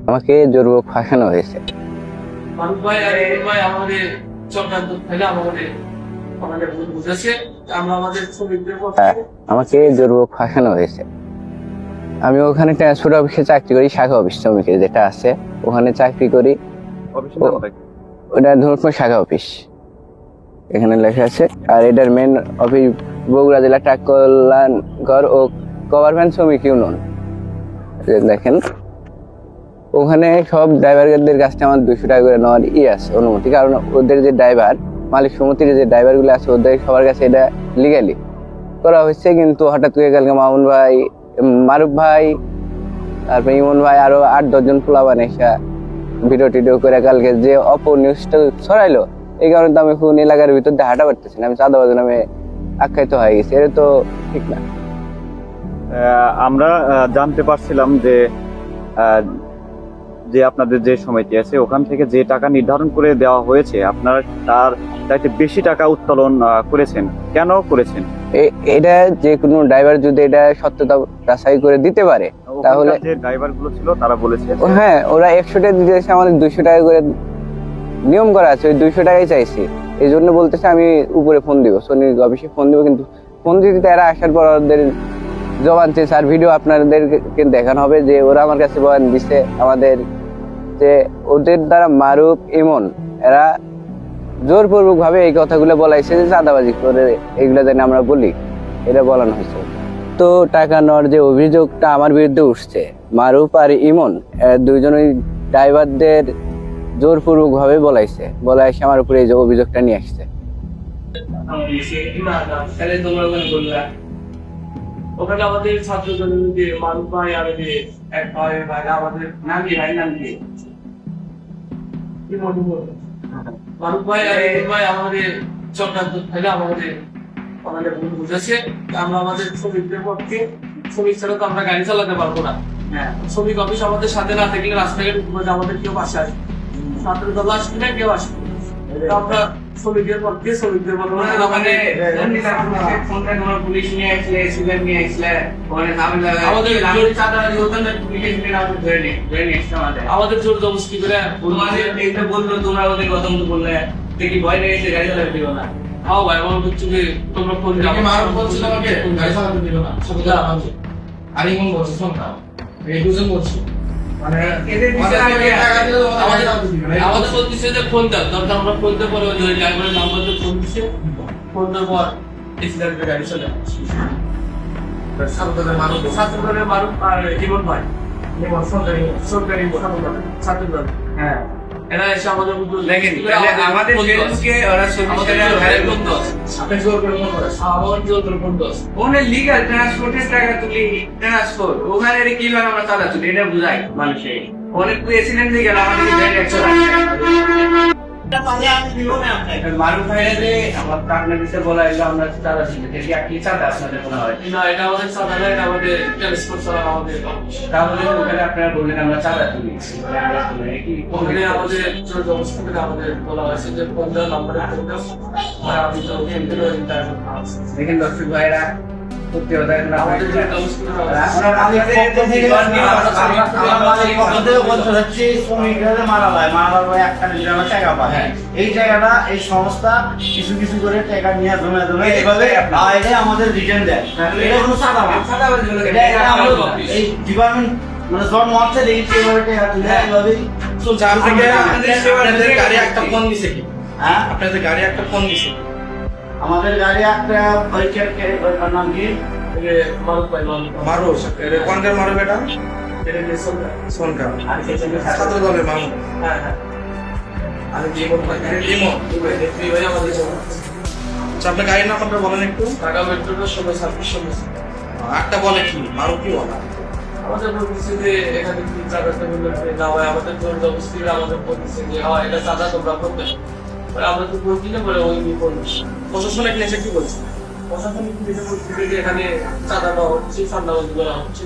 আমাকে জোরপূর্বক ফাঁসানো হয়েছে। আমাকে জোরপূর্বক ফাঁসানো হয়েছে। আমি ওখানে ট্রান্সপোর্ট অফিসে চাকরি করি, শাখা অফিস শ্রমিকের যেটা আছে ওখানে চাকরি করি। ওটা ধনুটময় শাখা অফিস এখানে লেখা আছে। আর এটার মেন অফিস বগুড়া জেলা ট্রাক কল্যাণকর ও কভার ভ্যান শ্রমিক ইউনিয়ন। দেখেন ওখানে সব ড্রাইভারদের কাছ থেকে আমার 200 টাকা করে নেওয়ার আছে অনুমতি, কারণ ওদের যে ড্রাইভার মালিক সমিতির যে ড্রাইভার গুলো আছে ওদের সবার কাছে এটা লিগালি করা হয়েছে। কিন্তু হঠাৎ করে কালকে মামুন ভাই, মারুফ ভাই, তারপরে ইমন ভাই আরো 8-10 জন পোলাপান এসে ভিডিও টিডিও করে কালকে যে অপনিউজটা ছড়াইলো, এই কারণে তো আমি কোন এলাকার ভিতর দিয়ে হাঁটা পারতেছি না, আমি চাঁদাবাজ নামে আখ্যায়িত হয়ে গেছি। এটা তো ঠিক না। আমরা জানতে পারছিলাম যে যে আপনাদের যে সমিতি আছে ওখান থেকে যে টাকা নির্ধারণ করে দেওয়া হয়েছে আপনারা তার চাইতে বেশি টাকা উত্তোলন করেছেন। কেন করেছেন? এটা যে কোনো ড্রাইভার যদি এটা সত্যতা যাচাই করে দিতে পারে তাহলে, যে ড্রাইভার গুলো ছিল তারা বলেছে হ্যাঁ ওরা 100 টাকা দিতে চাইছে, আমাদের 200 টাকা করে নিয়ম করা আছে, ওই 200 টাকাই চাইছি। এই জন্য বলতেছে আমি উপরে ফোন দিব, সোনি অফিসে ফোন দিব, কিন্তু ফোন দিতে এরা আসার পর ওদের জবান চেয়েছে। আর ভিডিও আপনাদেরকে দেখানো হবে যে ওরা আমার কাছে বয়ান দিছে আমাদের, যে ওদের দ্বারা মারুফ, ইমন এরা জোরপূর্বক ভাবে এই কথাগুলো বলাইছে যে চাঁদাবাজি করে এইগুলা যেন আমরা বলি, এটা বলানো হয়েছে। তো টাকা নেওয়ার যে অভিযোগটা আমার বিরুদ্ধে উঠছে, মারুফ আর ইমন দুইজনই ড্রাইভারদের জোরপূর্বক ভাবে বলাইছে, বলাইছে আমার উপরে এই যে অভিযোগটা নিয়ে আসছে। ওখানে আমাদের ছাত্রদের মধ্যে মারুফ ভাই আর এক ভাই আমাদের মারুফ ভাই আর ভাই আমাদের চক্রান্ত ফেলে আমাদের ভুল বুঝেছে। আমরা আমাদের শ্রমিকদের পক্ষে, শ্রমিক ছাড়া তো আমরা গাড়ি চালাতে পারবো না। শ্রমিক অফিস আমাদের সাথে না থাকলে রাস্তাঘাটে আমাদের কেউ পাশে আসবে, ছাত্র দল আসবে না, কেউ আসবে। আমরা শ্রমিকদের পক্ষে, শ্রমিকদের পুলিশ নিয়ে আসলে, স্টুডেন্ট নিয়ে আসলে আমাদের জোর জবরদস্তি করে এটা বললো, তোমরা ওদের কথা মতো বললে দেখি ভয় লেগে এসে গাড়ি চালাতে দিল না। হাও ভাই আমার হচ্ছে যে তোমরা ফোন বলছিল আমাকে গাড়ি চালাতে দিল না, আর ইমন বলছে শোন না, এই দুজন বলছে মানে আমাদের বলতেছে যে ফোন দাও, দরকার আমরা ফোন দিয়ে পরে ওই ড্রাইভারের নাম্বার দিয়ে ফোন দিচ্ছে, ফোন দেওয়ার পর এক্সিডেন্টের গাড়ি চলে আসছে। ছাত্রদের মারুফ আর জীবন ভাই সরকারি ছাত্রদল, হ্যাঁ এরা এসে আমাদের আমাদের ফেসবুকে ওরা লিগাল ট্রান্সপোর্টের টাকা তুলি, ট্রান্সপোর্ট ওখানে কিভাবে আমরা চালা তুলি এটা বুঝাই মানুষের। অনেক প্রেসিডেন্ট হয়ে গেল আমাদের মারুফ ভাইরা যে আমার কারণে বিষয়ে বলা হলো আমরা চাঁদা ছিল, কি চাঁদা আপনাদের মনে হয়? না, এটা আমাদের চাঁদা না, এটা আমাদের ট্রান্সপোর্ট চালা আমাদের। তাহলে ওখানে আপনারা বললেন আমরা চাঁদা তুলি, ওখানে আমাদের অবস্থা আমাদের বলা হয়েছে যে 15 নম্বরে আমি তো দেখেন দর্শক ভাইরা এই জায়গাটা এই সংস্থা কিছু কিছু করে টাকা নিয়ে জমে এভাবে আমাদের রিটার্ন দেয়। এটা কোনো এই ডিপার্টমেন্ট মানে জন্ম হচ্ছে দেখি এভাবে টাকা তুলে এভাবেই চলছে। আপনাদের গাড়ি একটা ফোন দিছে কি? হ্যাঁ, আপনাদের গাড়ি একটা ফোন দিছে? আমাদের গাড়ি একটা বাইকের নাম কি মারুফ ভাই, মারুফ কোনটার মারুফ? এটা সোনকা ছাত্র দলের মামু। হ্যাঁ হ্যাঁ, আমি জীবন ভাই ভাই আমাদের আপনার গাড়ির নাম্বারটা বলেন একটু। ঢাকা মেট্রোর 1626। একটা বলে কি মারুফ কি বলে? আমাদের বলতেছে যে এখানে কি চাঁদাতে বললে না হয়, আমাদের জোর জবরদস্তি আমাদের বলতেছে যে হয় এটা চাঁদা তোমরা করবে, আমরা তো বলছি না বলে ওই প্রশাসনিক নেশা কি বলছে? প্রশাসনিক নেশা বলছে যে এখানে চাঁদা দেওয়া হচ্ছে, চাঁদাবাজি করা হচ্ছে।